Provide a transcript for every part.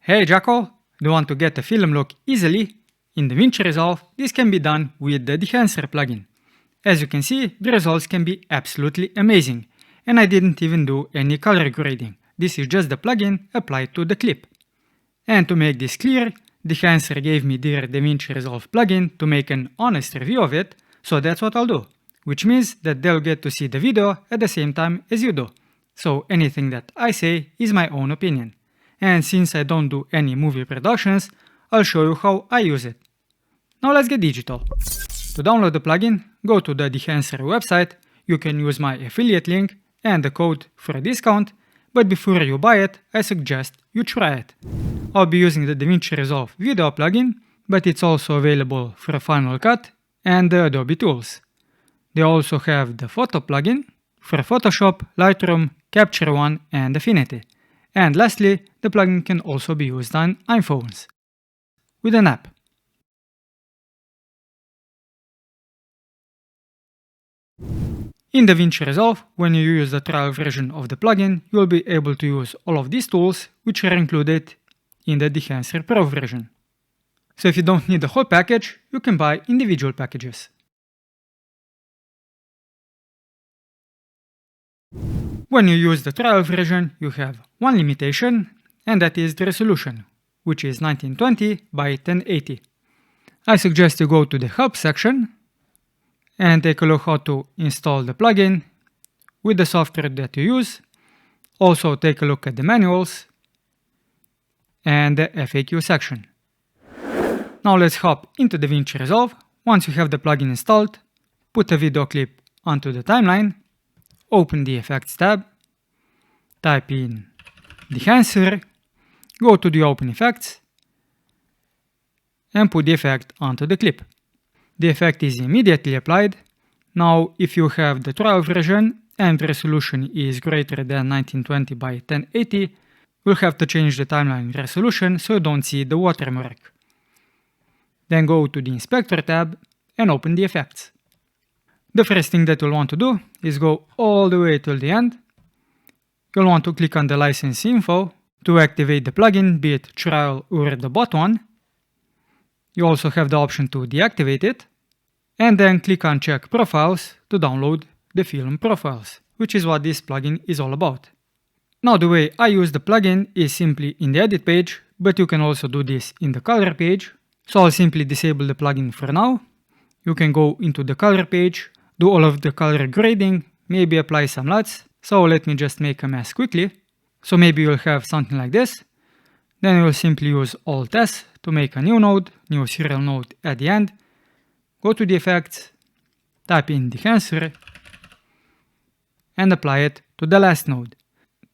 Hey Jackal, do you want to get a film look easily? In DaVinci Resolve, this can be done with the Dehancer plugin. As you can see, the results can be absolutely amazing, and I didn't even do any color grading. This is just the plugin applied to the clip. And to make this clear, Dehancer gave me their DaVinci Resolve plugin to make an honest review of it, so that's what I'll do. Which means that they'll get to see the video at the same time as you do. So anything that I say is my own opinion. And since I don't do any movie productions, I'll show you how I use it. Now let's get digital. To download the plugin, go to the Dehancer website. You can use my affiliate link and the code for a discount, but before you buy it, I suggest you try it. I'll be using the DaVinci Resolve video plugin, but it's also available for Final Cut and the Adobe tools. They also have the photo plugin for Photoshop, Lightroom, Capture One and Affinity. And lastly, the plugin can also be used on iPhones with an app. In DaVinci Resolve, when you use the trial version of the plugin, you will be able to use all of these tools, which are included in the Dehancer Pro version. So if you don't need the whole package, you can buy individual packages. When you use the trial version, you have one limitation, and that is the resolution, which is 1920 by 1080. I suggest you go to the help section and take a look how to install the plugin with the software that you use. Also take a look at the manuals and the FAQ section. Now let's hop into DaVinci Resolve. Once you have the plugin installed, put a video clip onto the timeline, open the Effects tab, type in Dehancer, go to the Open Effects, and put the effect onto the clip. The effect is immediately applied. Now, if you have the trial version and the resolution is greater than 1920 by 1080, you'll have to change the timeline resolution so you don't see the watermark. Then go to the Inspector tab and open the effects. The first thing that you'll want to do is go all the way till the end. You'll want to click on the license info to activate the plugin, be it trial or the bot one. You also have the option to deactivate it. And then click on check profiles to download the film profiles, which is what this plugin is all about. Now the way I use the plugin is simply in the edit page, but you can also do this in the color page. So I'll simply disable the plugin for now. You can go into the color page, do all of the color grading, maybe apply some LUTs. So let me just make a mess quickly. So maybe you'll have something like this. Then you'll simply use Alt S to make a new node, new serial node at the end. Go to the effects, type in Dehancer, and apply it to the last node.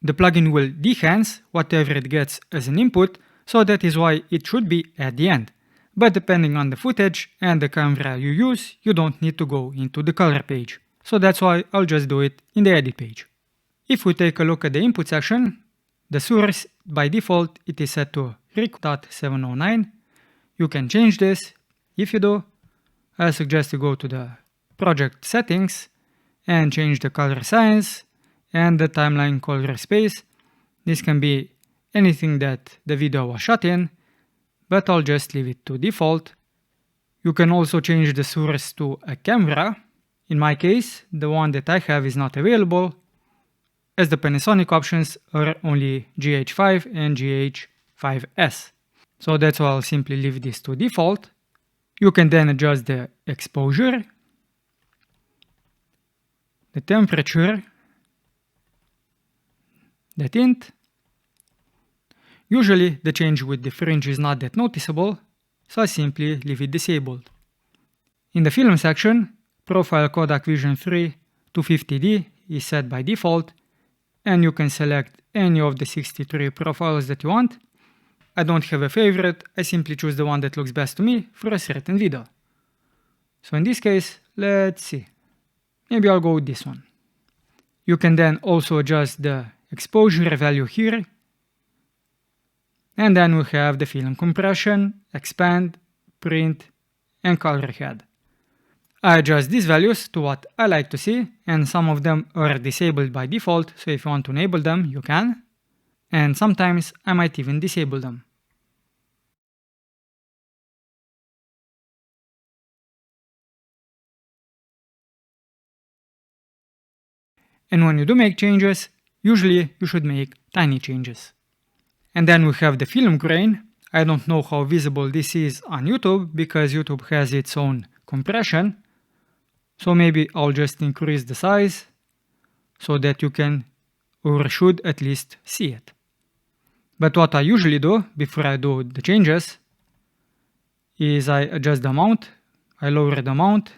The plugin will dehance whatever it gets as an input, so that is why it should be at the end. But depending on the footage and the camera you use, you don't need to go into the color page. So that's why I'll just do it in the edit page. If we take a look at the input section, the source by default it is set to rec.709. You can change this. If you do, I suggest you go to the project settings and change the color science and the timeline color space. This can be anything that the video was shot in, but I'll just leave it to default. You can also change the source to a camera. In my case, the one that I have is not available, as the Panasonic options are only GH5 and GH5S. So that's why I'll simply leave this to default. You can then adjust the exposure, the temperature, the tint. Usually the change with the fringe is not that noticeable, so I simply leave it disabled. In the film section, Profile Kodak Vision 3 250D is set by default, and you can select any of the 63 profiles that you want. I don't have a favorite, I simply choose the one that looks best to me for a certain video. So in this case, let's see. Maybe I'll go with this one. You can then also adjust the exposure value here. And then we have the film compression, expand, print, and color head. I adjust these values to what I like to see, and some of them are disabled by default, so if you want to enable them, you can. And sometimes I might even disable them. And when you do make changes, usually you should make tiny changes. And then we have the film grain. I don't know how visible this is on YouTube because YouTube has its own compression. So maybe I'll just increase the size so that you can or should at least see it. But what I usually do before I do the changes is I adjust the amount, I lower the amount,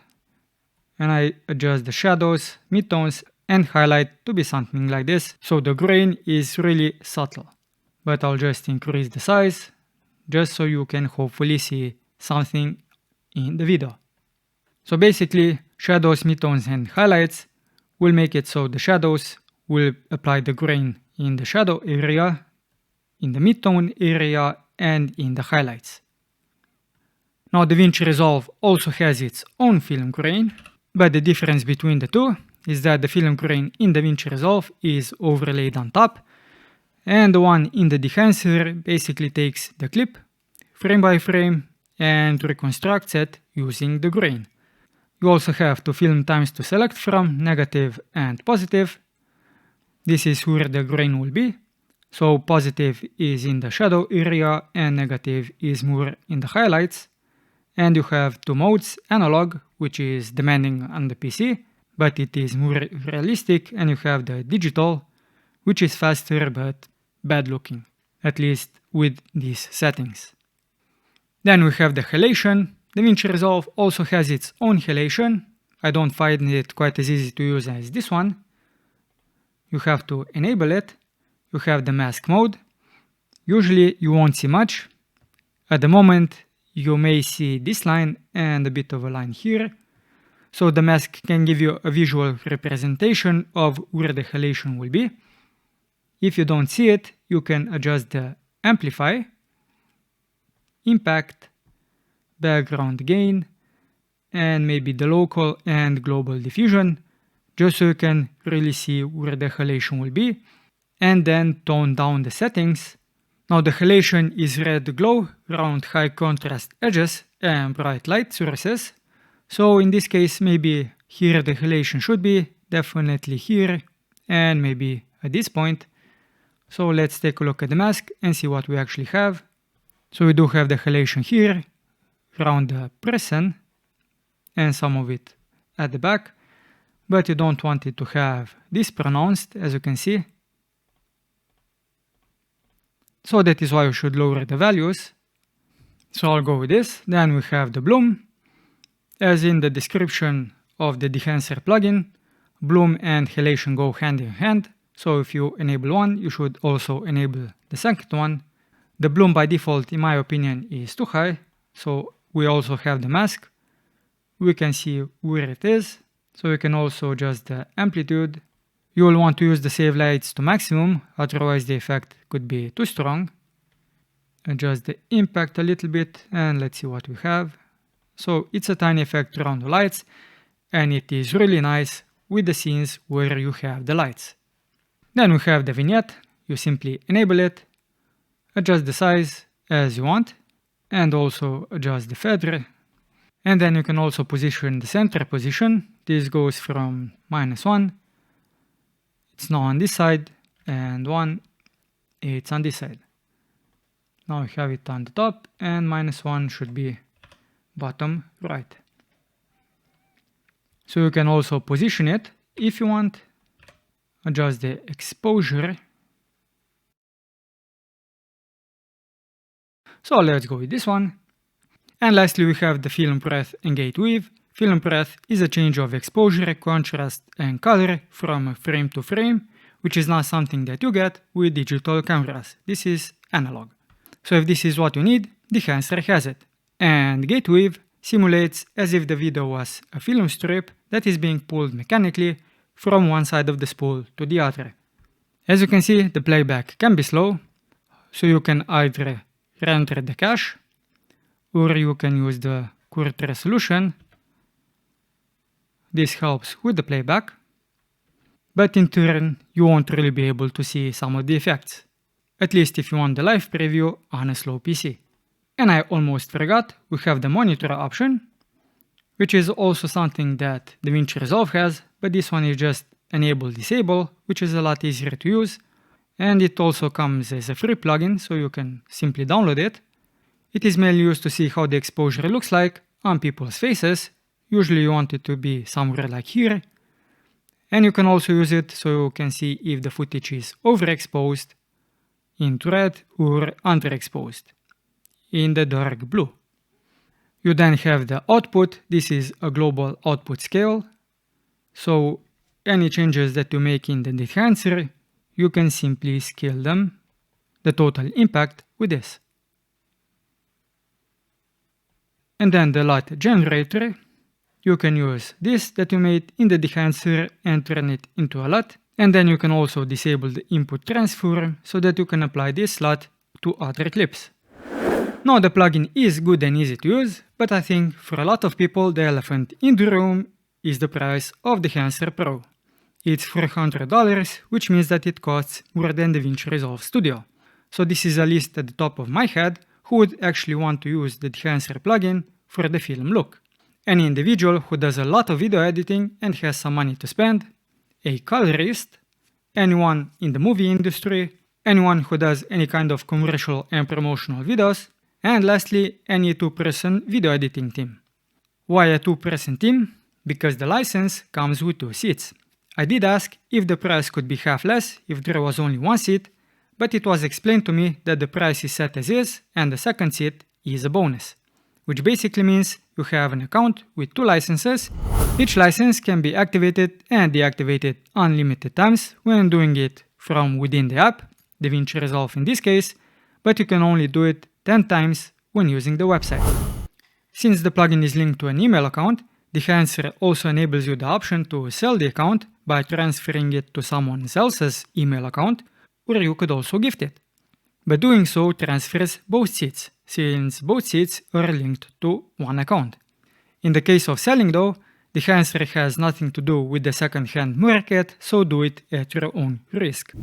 and I adjust the shadows, midtones, and highlight to be something like this. So the grain is really subtle. But I'll just increase the size just so you can hopefully see something in the video. So basically, shadows, midtones, and highlights will make it so the shadows will apply the grain in the shadow area, in the midtone area, and in the highlights. Now DaVinci Resolve also has its own film grain, but the difference between the two is that the film grain in DaVinci Resolve is overlaid on top, and the one in the Dehancer basically takes the clip frame by frame and reconstructs it using the grain. You also have two film times to select from, negative and positive. This is where the grain will be. So positive is in the shadow area and negative is more in the highlights. And you have two modes, analog, which is demanding on the PC, but it is more realistic, and you have the digital, which is faster but bad looking, at least with these settings. Then we have the halation. DaVinci Resolve also has its own halation. I don't find it quite as easy to use as this one. You have to enable it. You have the mask mode. Usually you won't see much. At the moment you may see this line and a bit of a line here. So the mask can give you a visual representation of where the halation will be. If you don't see it, you can adjust the amplify, impact, background gain, and maybe the local and global diffusion, just so you can really see where the halation will be, and then tone down the settings. Now the halation is red glow around high contrast edges and bright light sources. So in this case, maybe here the halation should be, definitely here, and maybe at this point. So let's take a look at the mask and see what we actually have. So we do have the halation here, around the person, and some of it at the back. But you don't want it to have this pronounced, as you can see. So that is why you should lower the values. So I'll go with this. Then we have the bloom. As in the description of the Dehancer plugin, bloom and halation go hand in hand. So if you enable one, you should also enable the second one. The bloom by default, in my opinion, is too high. So we also have the mask. We can see where it is. So we can also adjust the amplitude. You will want to use the save lights to maximum, otherwise the effect could be too strong. Adjust the impact a little bit and let's see what we have. So it's a tiny effect around the lights, and it is really nice with the scenes where you have the lights. Then we have the vignette. You simply enable it, adjust the size as you want, and also adjust the feather. And then you can also position the center position. This goes from -1. It's now on this side, and 1, it's on this side. Now we have it on the top, and -1 should be bottom right. So you can also position it if you want. Adjust the exposure. So let's go with this one. And lastly we have the film breadth and gate weave. Film breadth is a change of exposure, contrast and color from frame to frame, which is not something that you get with digital cameras. This is analog. So if this is what you need, Dehancer has it. And gate weave simulates as if the video was a film strip that is being pulled mechanically from one side of the spool to the other. As you can see, the playback can be slow, so you can either render the cache, or you can use the current resolution. This helps with the playback, but in turn you won't really be able to see some of the effects, at least if you want the live preview on a slow PC. And I almost forgot, we have the monitor option, which is also something that DaVinci Resolve has, but this one is just enable disable, which is a lot easier to use, and it also comes as a free plugin, so you can simply download it. It is mainly used to see how the exposure looks like on people's faces. Usually you want it to be somewhere like here. And you can also use it so you can see if the footage is overexposed, into red, or underexposed, in the dark blue. You then have the output. This is a global output scale. So any changes that you make in the Dehancer, you can simply scale them, the total impact, with this. And then the light generator, you can use this that you made in the Dehancer and turn it into a LUT. And then you can also disable the input transform so that you can apply this LUT to other clips. Now the plugin is good and easy to use, but I think for a lot of people the elephant in the room is the price of the Dehancer Pro. It's $400, which means that it costs more than DaVinci Resolve Studio. So this is a list at the top of my head who would actually want to use the Dehancer plugin for the film look. Any individual who does a lot of video editing and has some money to spend, a colorist, anyone in the movie industry, anyone who does any kind of commercial and promotional videos, and lastly, any two-person video editing team. Why a two-person team? Because the license comes with 2 seats. I did ask if the price could be half less if there was only 1 seat, but it was explained to me that the price is set as is and the second seat is a bonus, which basically means you have an account with 2 licenses. Each license can be activated and deactivated unlimited times when doing it from within the app, DaVinci Resolve in this case, but you can only do it 10 times when using the website. Since the plugin is linked to an email account, Dehancer also enables you the option to sell the account by transferring it to someone else's email account, or you could also gift it. But doing so transfers both seats, since both seats are linked to one account. In the case of selling though, Dehancer has nothing to do with the second-hand market, so do it at your own risk.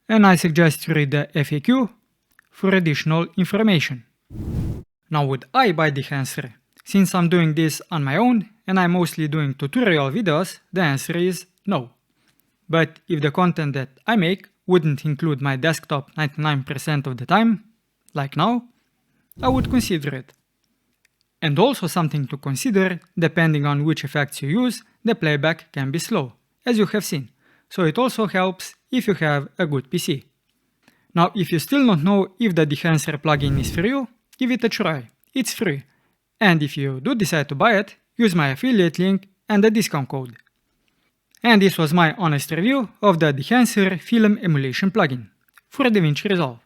And I suggest you read the FAQ for additional information. Now would I buy Dehancer? Since I'm doing this on my own and I'm mostly doing tutorial videos, the answer is no. But if the content that I make wouldn't include my desktop 99% of the time, like now, I would consider it. And also something to consider, depending on which effects you use, the playback can be slow, as you have seen, so it also helps if you have a good PC. Now if you still don't know if the Dehancer plugin is for you, give it a try, it's free. And if you do decide to buy it, use my affiliate link and the discount code. And this was my honest review of the Dehancer film emulation plugin for DaVinci Resolve.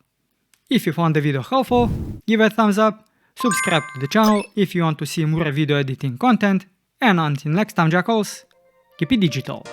If you found the video helpful, give it a thumbs up, subscribe to the channel if you want to see more video editing content, and until next time jackals, keep it digital.